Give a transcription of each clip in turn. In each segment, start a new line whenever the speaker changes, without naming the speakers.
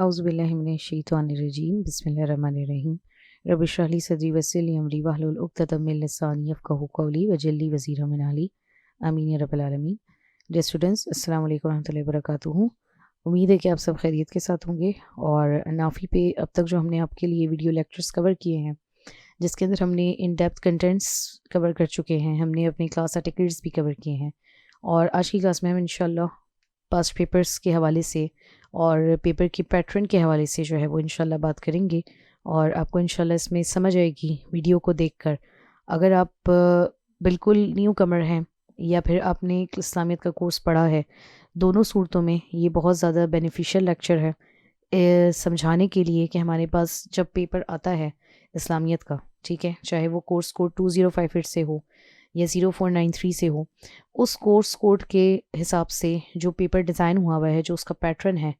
औज़ुबिल्लाहिमिनश्शैतानिर्रजीम बिस्मिल्लाहिर्रहमानिर्रहीम रब्बि इश्रह ली सदरी वयस्सिर ली अमरी वहलुल उक़्दतम मिन लिसानी यफ़क़हू क़ौली वजअल ली वज़ीरम मिन अहली आमीन या रब्बल आलमीन। डियर स्टूडेंट्स, अस्सलाम वालेकुम रहमतुल्लाहि व बरकातुहू। उम्मीद है कि आप सब खैरियत के साथ होंगे। और नाफ़ी पे अब तक जो हमने आपके लिए वीडियो लेक्चर्स कवर किए हैं, जिसके अंदर हमने इन डेप्थ कंटेंट्स कवर कर चुके हैं, हमने अपनी क्लास आर्टिकल्स भी कवर किए हैं। और आज की क्लास में हम इंशाल्लाह पास्ट पेपर्स के हवाले से और पेपर की पैटर्न के हवाले से जो है वो इंशाल्लाह बात करेंगे। और आपको इंशाल्लाह इसमें समझ आएगी वीडियो को देखकर। अगर आप बिल्कुल न्यू कमर हैं या फिर आपने इस्लामियत का कोर्स पढ़ा है, दोनों सूरतों में ये बहुत ज़्यादा बेनिफिशियल लेक्चर है समझाने के लिए कि हमारे पास जब पेपर आता है इस्लामियत का, ठीक है, चाहे वो कोर्स कोड 2058 से हो या 0493 से हो, उस कोर्स कोड के हिसाब से जो पेपर डिज़ाइन हुआ हुआ है, जो उसका पैटर्न है,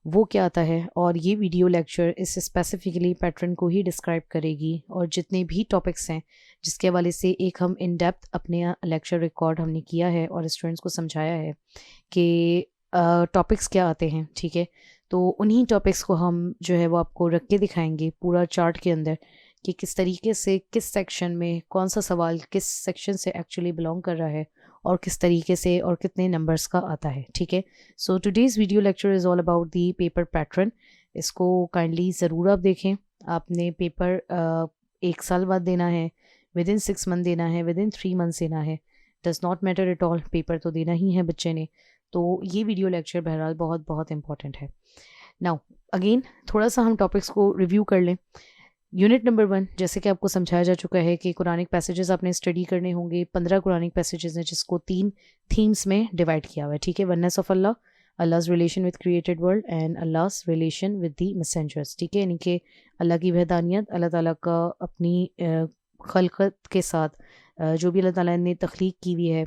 वो क्या आता है। और ये वीडियो लेक्चर इस स्पेसिफिकली पैटर्न को ही डिस्क्राइब करेगी। और जितने भी टॉपिक्स हैं जिसके हवाले से एक हम इन डेप्थ अपने लेक्चर रिकॉर्ड हमने किया है और स्टूडेंट्स को समझाया है कि टॉपिक्स क्या आते हैं, ठीक है, तो उन्हीं टॉपिक्स को हम जो है वो आपको रख के दिखाएंगे पूरा चार्ट के अंदर कि किस तरीके से किस सेक्शन में कौन सा सवाल किस सेक्शन से एक्चुअली बिलोंग कर रहा है और किस तरीके से और कितने नंबर्स का आता है, ठीक है। सो today's video lecture is all about the paper pattern. इसको काइंडली ज़रूर आप देखें। आपने पेपर 1 साल बाद देना है, विद इन 6 मंथ देना है, विद इन 3 मंथ्स देना है, does not matter at all, paper तो देना ही है बच्चे ने। तो ये वीडियो लेक्चर बहरहाल बहुत बहुत इंपॉर्टेंट है। नाउ अगेन थोड़ा सा हम टॉपिक्स को रिव्यू कर लें। यूनिट नंबर 1, जैसे कि आपको समझाया जा चुका है कि कुरानिक पैसेजेस आपने स्टडी करने होंगे। 15 कुरानिक पैसेजेस हैं जिसको 3 थीम्स में डिवाइड किया हुआ है, ठीक है। Oneness of Allah, Allah's relation with created world and Allah's relation with the messengers, ठीक है, यानी कि अल्लाह की वहदानियत, अल्लाह ताला का अपनी खलकत के साथ जो भी अल्लाह ताला ने तख्लीक की हुई है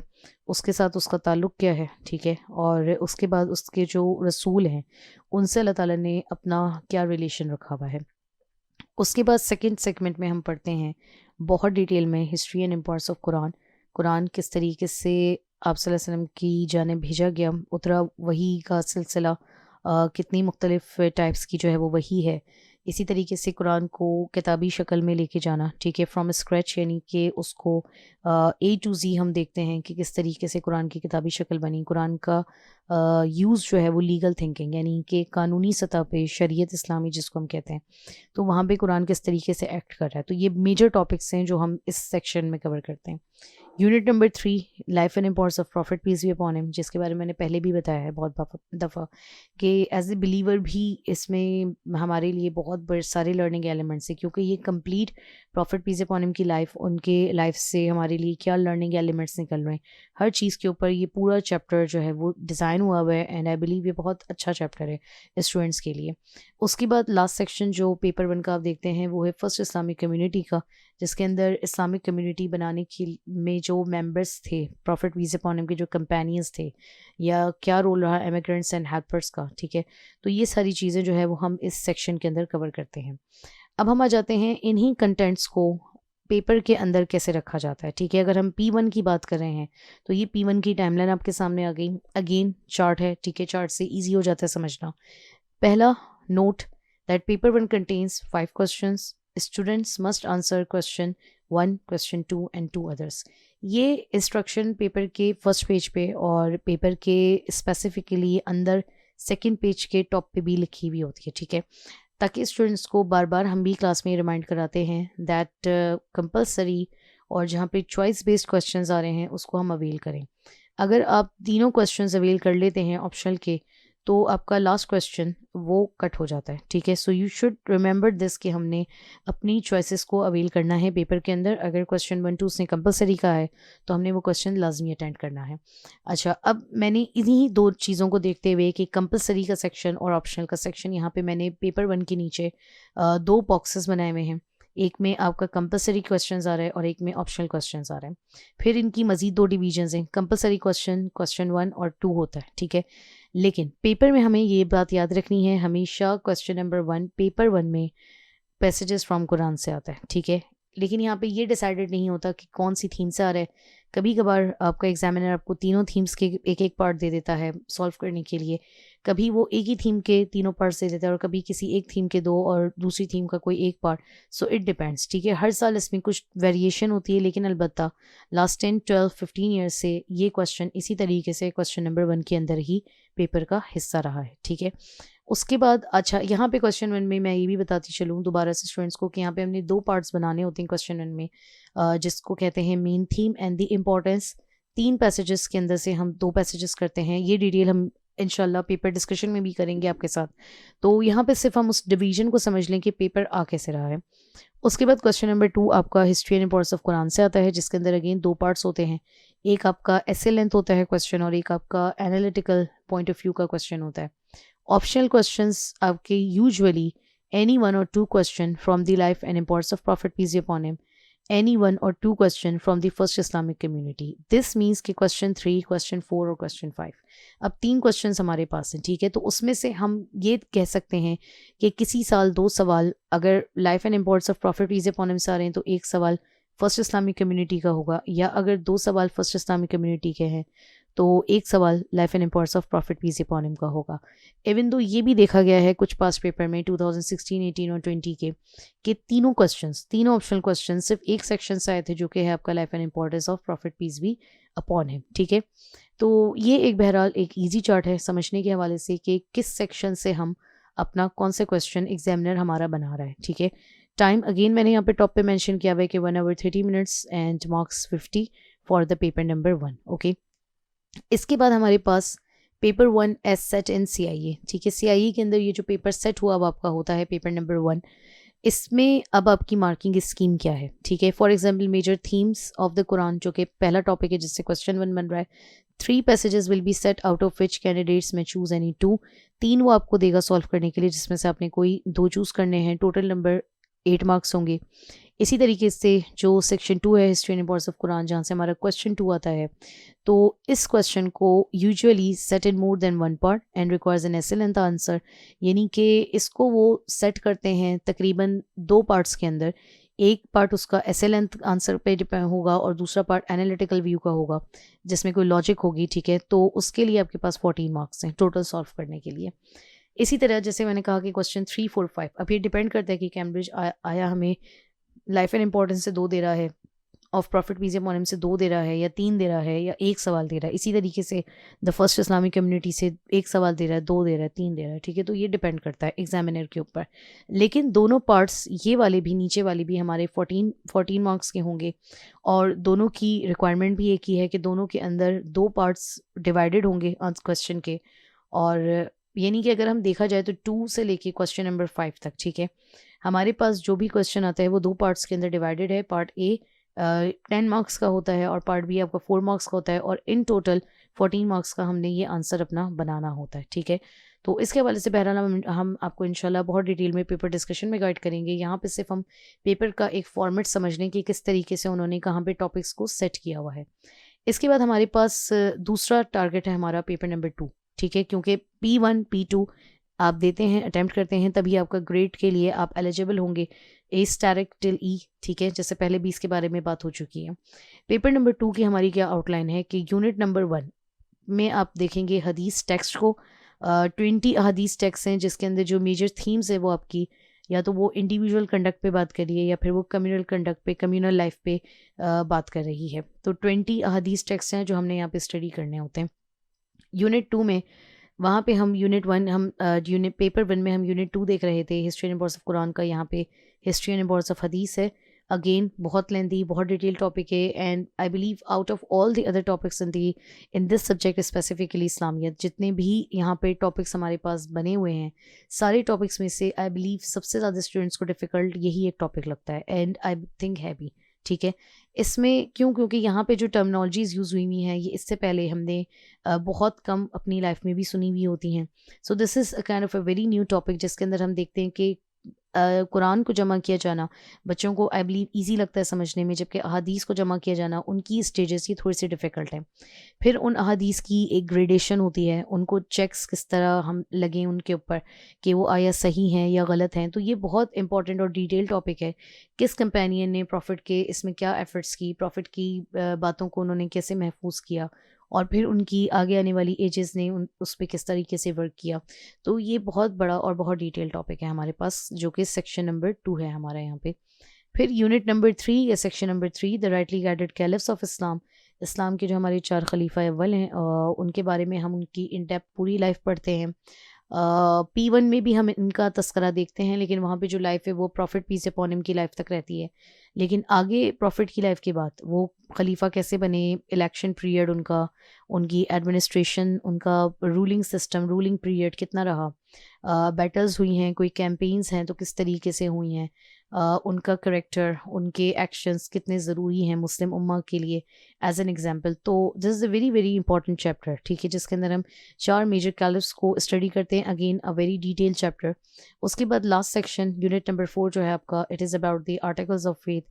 उसके साथ उसका ताल्लुक़ क्या है, ठीक है। और उसके बाद उसके जो रसूल हैं उनसे अल्लाह ताला ने अपना क्या रिलेशन रखा हुआ है। उसके बाद सेकंड सेगमेंट में हम पढ़ते हैं बहुत डिटेल में history and importance of Quran. Quran किस तरीके से आप सल्लल्लाहु अलैहि वसल्लम की जानिब भेजा गया, उतरा, वही का सिलसिला, कितनी मुख्तलिफ टाइप्स की जो है वो वही है। इसी तरीके से कुरान को किताबी शक्ल में लेके जाना, ठीक है, फ्रॉम स्क्रैच, यानी कि उसको A to Z हम देखते हैं कि किस तरीके से कुरान की किताबी शक्ल बनी। कुरान का यूज़ जो है वो लीगल थिंकिंग, यानी कि कानूनी सतह पे शरीयत इस्लामी जिसको हम कहते हैं, तो वहाँ पे कुरान किस तरीके से एक्ट कर रहा है। तो ये मेजर टॉपिक्स हैं जो हम इस सेक्शन में कवर करते हैं। Unit number 3, life and importance of prophet peace be upon him, जिसके बारे में मैंने पहले भी बताया है बहुत दफ़ा कि एज ए बिलीवर भी इसमें हमारे लिए बहुत सारे लर्निंग एलिमेंट्स हैं, क्योंकि ये complete profit piece upon him की लाइफ, उनके लाइफ से हमारे लिए क्या लर्निंग एलिमेंट्स निकल रहे हैं, हर चीज़ के ऊपर ये पूरा चैप्टर जो है वो डिज़ाइन हुआ हुआ है। एंड आई बिलीव ये बहुत अच्छा चैप्टर है स्टूडेंट्स के लिए। उसके बाद लास्ट सेक्शन जो पेपर 1 का आप देखते हैं वो है फर्स्ट इस्लामिक कम्युनिटी का, जिसके अंदर इस्लामिक कम्युनिटी बनाने के में जो मेंबर्स थे, प्रॉफिट पीस अपॉन हिम के जो कंपेनियंस थे, या क्या रोल रहा इमिग्रेंट्स एंड हेल्पर्स का, ठीक है। तो ये सारी चीज़ें जो है वो हम इस सेक्शन के अंदर कवर करते हैं। अब हम आ जाते हैं इन्हीं कंटेंट्स को पेपर के अंदर कैसे रखा जाता है, ठीक है। अगर हम P1 की बात कर रहे हैं तो ये P1 की टाइमलाइन आपके सामने आ गई। अगेन चार्ट है, ठीक है, चार्ट से ईजी हो जाता है समझना। पहला note that paper 1 contains 5 questions, students must answer question 1, question 2 and 2 others. ये इंस्ट्रक्शन पेपर के फर्स्ट पेज पे और पेपर के स्पेसिफिकली अंदर सेकंड पेज के टॉप पे भी लिखी हुई होती है, ठीक है, ताकि स्टूडेंट्स को बार बार हम भी क्लास में रिमाइंड कराते हैं दैट कंपलसरी और जहाँ पे चॉइस बेस्ड क्वेश्चंस आ रहे हैं उसको हम अवेल करें। अगर आप तीनों क्वेश्चंस अवेल कर लेते हैं ऑप्शनल के, तो आपका लास्ट क्वेश्चन वो कट हो जाता है, ठीक है। So you should remember this कि हमने अपनी चॉइसेस को अवेल करना है पेपर के अंदर। अगर क्वेश्चन 1 2 उसने कंपलसरी का है तो हमने वो क्वेश्चन लाजमी अटेंड करना है। अच्छा, अब मैंने इन्हीं 2 चीज़ों को देखते हुए कि कंपलसरी का सेक्शन और ऑप्शनल का सेक्शन, यहाँ पे मैंने पेपर 1 के नीचे 2 बॉक्सेस बनाए हुए हैं। एक में आपका कंपलसरी क्वेश्चंस आ रहा है और एक में ऑप्शनल क्वेश्चंस आ रहे हैं। फिर इनकी मज़ीद 2 डिवीजन्स हैं, कंपलसरी क्वेश्चन, क्वेश्चन 1 और 2 होता है, ठीक है। लेकिन पेपर में हमें ये बात याद रखनी है, हमेशा क्वेश्चन नंबर 1 पेपर 1 में पैसेजेस फ्रॉम कुरान से आता है, ठीक है। लेकिन यहाँ पे ये डिसाइडेड नहीं होता कि कौन सी थीम से आ रहा है। कभी कभार आपका एग्जामिनर आपको तीनों थीम्स के एक एक पार्ट दे देता है सॉल्व करने के लिए, कभी वो एक ही थीम के तीनों पार्ट्स दे देता है और कभी किसी एक थीम के 2 और दूसरी थीम का कोई एक पार्ट। सो इट डिपेंड्स, ठीक है। हर साल इसमें कुछ वेरिएशन होती है, लेकिन अलबत्ता लास्ट 10 12 15 ईयर्स से ये क्वेश्चन इसी तरीके से क्वेश्चन नंबर 1 के अंदर ही पेपर का हिस्सा रहा है, ठीक है। उसके बाद अच्छा, यहाँ पे क्वेश्चन 1 में मैं ये भी बताती चलूँ दोबारा से स्टूडेंट्स को कि यहाँ पे हमने 2 पार्ट्स बनाने होते हैं क्वेश्चन 1 में, जिसको कहते हैं main theme and the importance. 3 passages के अंदर से हम 2 पैसेजेस करते हैं। ये डिटेल हम इंशाल्लाह पेपर डिस्कशन में भी करेंगे आपके साथ। तो यहाँ पे सिर्फ हम उस डिवीजन को समझ लें कि पेपर आ कैसे रहा है। उसके बाद क्वेश्चन नंबर 2 आपका history and importance of Quran से आता है, जिसके अंदर अगेन 2 पार्ट्स होते हैं। एक आपका एसे लेंथ होता है क्वेश्चन और एक आपका एनालिटिकल पॉइंट ऑफ व्यू का क्वेश्चन होता है। ऑप्शनल क्वेश्चंस आपके usually any 1 or 2 question from the life and importance of prophet peace be upon him, any 1 or 2 question from the first Islamic community. This means कि question 3, question 4 और question 5, अब 3 questions हमारे पास हैं, ठीक है। तो उसमें से हम ये कह सकते हैं कि किसी साल 2 सवाल अगर life and importance of prophet piece upon him से आ रहे हैं तो एक सवाल फर्स्ट इस्लामिक कम्युनिटी का होगा, या अगर 2 सवाल फर्स्ट इस्लामिक कम्युनिटी के हैं तो एक सवाल life and importance of prophet piece upon him का होगा। इवन दो ये भी देखा गया है कुछ पास्ट पेपर में 2016, 18 और 20 के कि तीनों क्वेश्चंस, तीनों ऑप्शनल क्वेश्चंस सिर्फ एक सेक्शन से आए थे, जो कि है आपका life and importance of prophet piece भी अपॉन हिम, ठीक है। तो ये एक बहरहाल एक ईजी चार्ट है समझने के हवाले से कि किस सेक्शन से हम अपना कौन से क्वेश्चन एग्जामिनर हमारा बना रहा है, ठीक है। टाइम अगेन मैंने यहाँ पे टॉप पे मेंशन किया हुआ है कि 1 hour 30 minutes and marks 50 for the paper number 1, okay. इसके बाद हमारे पास पेपर 1 एस सेट इन CIE, ठीक है। CIE के अंदर ये जो पेपर सेट हुआ अब आपका होता है पेपर नंबर 1, इसमें अब आपकी मार्किंग स्कीम क्या है, ठीक है। For example major themes of the Quran जो कि पहला टॉपिक है जिससे क्वेश्चन 1 बन रहा है, 3 passages will be set out of which candidates में चूज एनी 2, 3 वो आपको देगा सॉल्व करने के लिए जिसमें से आपने कोई 2 चूज़ करने हैं। टोटल नंबर 8 मार्क्स होंगे। इसी तरीके से जो सेक्शन 2 है history and importance of Quran, जहाँ से हमारा क्वेश्चन 2 आता है, तो इस क्वेश्चन को usually set in more than 1 part and requires an essay length answer, यानी कि इसको वो सेट करते हैं तकरीबन 2 पार्ट्स के अंदर। एक पार्ट उसका एसे लेंथ आंसर पे डिपेंड होगा और दूसरा पार्ट एनालिटिकल व्यू का होगा जिसमें कोई लॉजिक होगी, ठीक है। तो उसके लिए आपके पास 14 मार्क्स हैं टोटल सॉल्व करने के लिए। इसी तरह जैसे मैंने कहा कि क्वेश्चन 3, 4, 5, अब ये डिपेंड करता है कि कैम्ब्रिज आया हमें लाइफ एंड इम्पोर्टेंस से 2 दे रहा है, of prophet piece upon him से 2 दे रहा है, या 3 दे रहा है, या एक सवाल दे रहा है। इसी तरीके से द फर्स्ट इस्लामिक कम्युनिटी से 1 सवाल दे रहा है, 2 दे रहा है, 3 दे रहा है, ठीक है। तो ये डिपेंड करता है एग्जामिनर के ऊपर। लेकिन दोनों पार्ट्स, ये वाले भी नीचे वाले भी हमारे 14 मार्क्स के होंगे और दोनों की रिक्वायरमेंट भी एक ही है कि दोनों के अंदर 2 पार्ट्स डिवाइडेड होंगे क्वेश्चन के। और यानी कि अगर हम देखा जाए तो 2 से लेके क्वेश्चन नंबर 5 तक, ठीक है, हमारे पास जो भी क्वेश्चन आता है वो 2 पार्ट्स के अंदर डिवाइडेड है। पार्ट ए 10 मार्क्स का होता है और पार्ट बी आपका 4 मार्क्स का होता है, और इन टोटल 14 मार्क्स का हमने ये आंसर अपना बनाना होता है, ठीक है। तो इसके हवाले से बहरहाल हम आपको इंशाल्लाह बहुत डिटेल में पेपर डिस्कशन में गाइड करेंगे। यहाँ पे सिर्फ हम पेपर का एक फॉर्मेट समझने की किस तरीके से उन्होंने कहाँ पे टॉपिक्स को सेट किया हुआ है। इसके बाद हमारे पास दूसरा टारगेट है हमारा पेपर नंबर 2, ठीक है, क्योंकि P1 P2 आप देते हैं, अटैम्प्ट करते हैं, तभी आपका ग्रेड के लिए आप एलिजिबल होंगे A स्टारिक टिल E, ठीक है, जैसे पहले 20 के बारे में बात हो चुकी है। पेपर नंबर 2 की हमारी क्या आउटलाइन है कि यूनिट नंबर 1 में आप देखेंगे हदीस टेक्स्ट को। 20 हदीस टेक्स्ट हैं जिसके अंदर जो मेजर थीम्स है वो आपकी या तो वो इंडिविजुअल कंडक्ट पे बात कर रही है या फिर वो कम्युनल कंडक्ट पे, कम्युनल लाइफ पे बात कर रही है। तो 20 हदीस टेक्स्ट हैं जो हमने यहाँ पे स्टडी करने होते हैं। यूनिट 2 में वहाँ पे हम यूनिट 1 हम यूनिट पेपर 1 में हम यूनिट 2 देख रहे थे history and importance of Quran का। यहाँ पे हिस्ट्री एंड इम्पोर्टेंस ऑफ हदीस है। अगेन बहुत लेंथी, बहुत डिटेल टॉपिक है, and I believe out of all the other topics in this subject specifically Islamiyat, जितने भी यहाँ पे टॉपिक्स हमारे पास बने हुए हैं, सारे टॉपिक्स में से आई बिलीव सबसे ज़्यादा स्टूडेंट्स को डिफ़िकल्ट यही एक टॉपिक लगता है, एंड आई थिंक है भी, ठीक है। इसमें क्योंकि यहाँ पे जो टर्मिनोलॉजीज़ यूज़ हुई हुई हैं ये इससे पहले हमने बहुत कम अपनी लाइफ में भी सुनी हुई होती हैं। So this is a kind of a very new topic जिसके अंदर हम देखते हैं कि कुरान को जमा किया जाना बच्चों को आई बिलीव ईजी लगता है समझने में, जबकि अहादीस को जमा किया जाना उनकी स्टेजेस ये थोड़ी सी डिफ़िकल्ट है। फिर उन अहादीस की एक ग्रेडेशन होती है, उनको चेक्स किस तरह हम लगें उनके ऊपर कि वो आया सही हैं या गलत हैं। तो ये बहुत इंपॉर्टेंट और डिटेल टॉपिक है। किस कंपेनियन ने प्रॉफिट के इसमें क्या एफर्ट्स की, प्रॉफिट की बातों को उन्होंने कैसे महफूज किया, और फिर उनकी आगे आने वाली एजेस ने उस पर किस तरीके से वर्क किया। तो ये बहुत बड़ा और बहुत डिटेल टॉपिक है हमारे पास, जो कि सेक्शन नंबर 2 है हमारा यहाँ पे। फिर यूनिट नंबर 3 या section number 3, the rightly guided caliphs of Islam. Islam के जो हमारे 4 खलीफा अव्वल हैं, उनके बारे में हम उनकी इन डेप्थ पूरी लाइफ पढ़ते हैं। P1 में भी हम इनका तस्करा देखते हैं, लेकिन वहाँ पे जो लाइफ है वो प्रॉफिट पीस अपॉन हिम की लाइफ तक रहती है। लेकिन आगे प्रॉफिट की लाइफ के बाद वो खलीफा कैसे बने, इलेक्शन पीरियड उनका, उनकी एडमिनिस्ट्रेशन, उनका रूलिंग सिस्टम, रूलिंग पीरियड कितना रहा, बैटल्स हुई हैं, कोई कैंपेन्स हैं तो किस तरीके से हुई हैं, उनका करेक्टर, उनके एक्शंस कितने ज़रूरी हैं मुस्लिम उम्मा के लिए एज एन एग्जांपल। तो this is a very very important chapter, ठीक है, जिसके अंदर हम 4 मेजर कैलिफ्स को स्टडी करते हैं। Again a very detail chapter. उसके बाद लास्ट सेक्शन यूनिट नंबर 4 जो है आपका, it is about the articles of faith,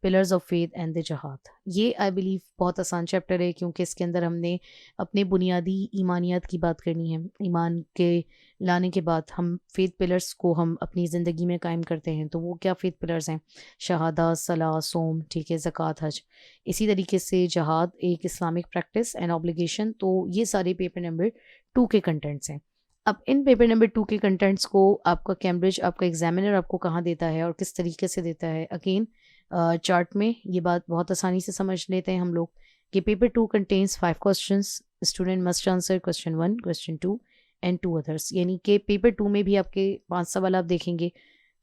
pillars of faith and the jihad. ये आई बिलीव बहुत आसान चैप्टर है, क्योंकि इसके अंदर हमने अपने बुनियादी ईमानियात की बात करनी है। ईमान के लाने के बाद हम फेथ पिलर्स को हम अपनी ज़िंदगी में कायम करते हैं। तो वो क्या फेथ पिलर्स हैं? शहादा, सलाह, सोम, ठीक है, ज़कात, हज। इसी तरीके से जहाद एक इस्लामिक प्रैक्टिस एंड ऑब्लिगेशन। तो ये सारे पेपर नंबर 2 के कंटेंट्स हैं। अब इन पेपर नंबर 2 के कंटेंट्स को आपका कैम्ब्रिज, आपका एग्जामिनर आपको कहाँ देता है और किस तरीके से देता है, अगेन चार्ट में ये बात बहुत आसानी से समझ लेते हैं हम लोग कि paper 2 contains 5 questions, student must answer question 1, question 2 and 2 others. यानी कि पेपर 2 में भी आपके 5 सवाल आप देखेंगे।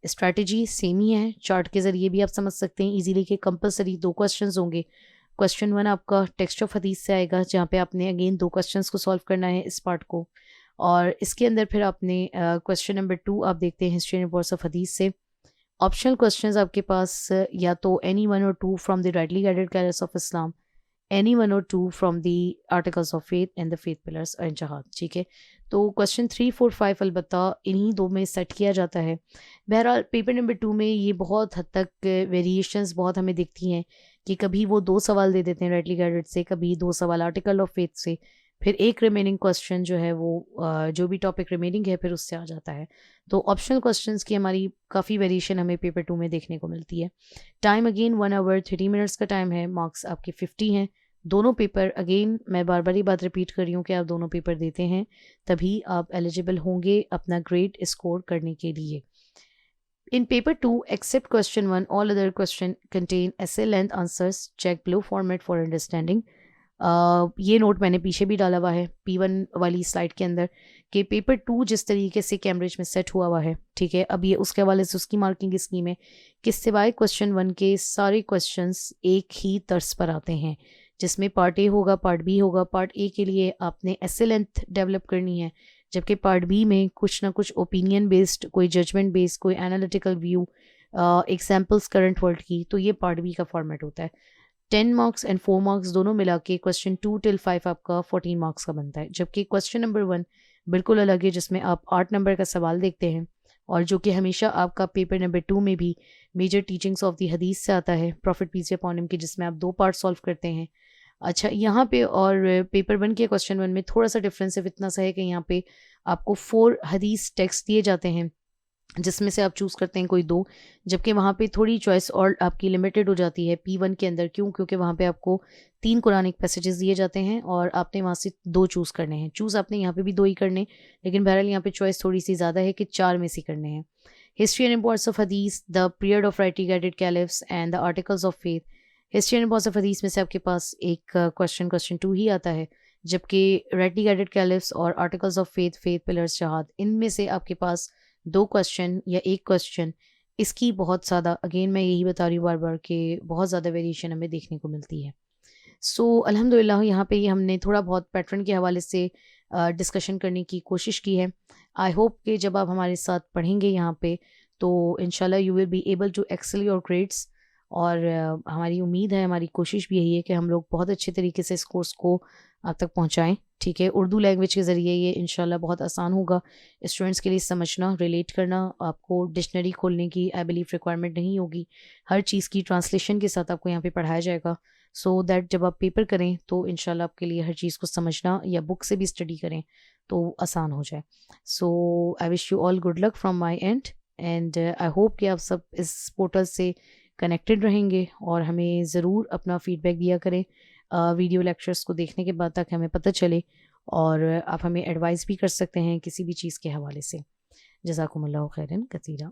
स्ट्रैटेजी सेम ही है, चार्ट के ज़रिए भी आप समझ सकते हैं इजीली कि कंपलसरी 2 क्वेश्चंस होंगे। क्वेश्चन 1 आपका टेक्स्ट ऑफ हदीस से आएगा, जहाँ पे आपने अगेन 2 क्वेश्चंस को सॉल्व करना है इस पार्ट को, और इसके अंदर फिर आपने क्वेश्चन नंबर 2 आप देखते हैं हिस्ट्री एंड रिपोर्ट्स ऑफ हदीस से। ऑप्शनल क्वेश्चंस आपके पास या तो एनी 1 और 2 from the rightly guided caliphs of Islam, any 1 और 2 from the articles of faith and the faith pillars and jihad, ठीक है। तो क्वेश्चन 3, 4, 5 अलबत्ता इन्हीं 2 में सेट किया जाता है। बहरहाल पेपर नंबर 2 में ये बहुत हद तक वेरिएशंस बहुत हमें दिखती हैं कि कभी वो 2 सवाल दे देते हैं राइटली गाइडेड से, कभी 2 सवाल आर्टिकल ऑफ फेथ से, फिर एक रिमेनिंग क्वेश्चन जो है वो जो भी टॉपिक रिमेनिंग है फिर उससे आ जाता है। तो ऑप्शनल क्वेश्चंस की हमारी काफ़ी वेरिएशन हमें पेपर 2 में देखने को मिलती है। टाइम अगेन 1 आवर 30 मिनट्स का टाइम है। मार्क्स आपके 50 हैं। दोनों पेपर, अगेन मैं बार बार ही बात रिपीट कर रही हूँ कि आप दोनों पेपर देते हैं तभी आप एलिजिबल होंगे अपना ग्रेड स्कोर करने के लिए। In paper 2, except question 1, all other question contain essay length answers. Check below format for understanding. ये नोट मैंने पीछे भी डाला हुआ है P1 वाली स्लाइड के अंदर कि पेपर 2 जिस तरीके से कैम्ब्रिज में सेट हुआ हुआ है, ठीक है, अब ये उसके हवाले से उसकी मार्किंग स्कीम है कि सिवाय क्वेश्चन 1 के सारे क्वेश्चंस एक ही तर्ज पर आते हैं, जिसमें पार्ट ए होगा, पार्ट बी होगा। पार्ट ए के लिए आपने एसे लेंथ डेवलप करनी है, जबकि पार्ट बी में कुछ ना कुछ ओपिनियन बेस्ड, कोई जजमेंट बेस्ड, कोई analytical view, examples current world की। तो ये पार्ट बी का फॉर्मेट होता है। 10 मार्क्स एंड 4 मार्क्स दोनों मिला के क्वेश्चन 2 till 5 आपका 14 मार्क्स का बनता है, जबकि क्वेश्चन नंबर 1 बिल्कुल अलग है, जिसमें आप 8 नंबर का सवाल देखते हैं, और जो कि हमेशा आपका पेपर नंबर 2 में भी मेजर टीचिंग्स ऑफ द हदीस से आता है, प्रॉफिट पीस अपॉन हिम की, जिसमें आप 2 पार्ट सॉल्व करते हैं। अच्छा, यहाँ पे और पेपर 1 के क्वेश्चन 1 में थोड़ा सा डिफरेंस सिर्फ इतना सा है कि यहाँ पे आपको 4 हदीस टेक्स्ट दिए जाते हैं, जिसमें से आप चूज़ करते हैं कोई 2, जबकि वहाँ पे थोड़ी चॉइस और आपकी लिमिटेड हो जाती है P1 के अंदर। क्यों? क्योंकि वहाँ पे आपको 3 कुरानिक पैसेजेस दिए जाते हैं और आपने वहाँ से 2 चूज़ करने हैं। चूज़ आपने यहाँ पे भी 2 ही करने, लेकिन बहरहाल यहाँ पे चॉइस थोड़ी सी ज़्यादा है कि 4 में से करने हैं। हिस्ट्री एंड इम्पोर्टेंस ऑफ हदीस, the period of rightly guided caliphs and the articles of faith. History and importance of हदीस में से आपके पास एक क्वेश्चन 2 ही आता है, जबकि राइटली गाइडेड कैलिफ्स और articles of faith, faith pillars, jihad, इनमें से आपके पास 2 क्वेश्चन या 1 क्वेश्चन। इसकी बहुत ज़्यादा, अगेन मैं यही बता रही हूँ बार बार कि बहुत ज़्यादा वेरिएशन हमें देखने को मिलती है। सो अल्हम्दुलिल्लाह यहाँ पे हमने थोड़ा बहुत पैटर्न के हवाले से डिस्कशन करने की कोशिश की है। आई होप कि जब आप हमारे साथ पढ़ेंगे यहाँ पे तो इंशाल्लाह you will be able to excel your grades, और हमारी उम्मीद है, हमारी कोशिश भी यही है कि हम लोग बहुत अच्छे तरीके से इस कोर्स को आप तक पहुँचाएँ, ठीक है, उर्दू लैंग्वेज के ज़रिए ये इंशाल्लाह बहुत आसान होगा स्टूडेंट्स के लिए समझना, रिलेट करना। आपको डिक्शनरी खोलने की आई बिलीव रिक्वायरमेंट नहीं होगी, हर चीज़ की ट्रांसलेशन के साथ आपको यहाँ पे पढ़ाया जाएगा, सो दैट जब आप पेपर करें तो इंशाल्लाह आपके लिए हर चीज़ को समझना या बुक से भी स्टडी करें तो आसान हो जाए। So I wish you all good luck from my end, and I hope कि आप सब इस पोर्टल से कनेक्टेड रहेंगे और हमें ज़रूर अपना फ़ीडबैक दिया करें वीडियो लेक्चर्स को देखने के बाद, ताकि हमें पता चले और आप हमें एडवाइस भी कर सकते हैं किसी भी चीज़ के हवाले से। जज़ाकुमुल्लाहु खैरन कसीरा।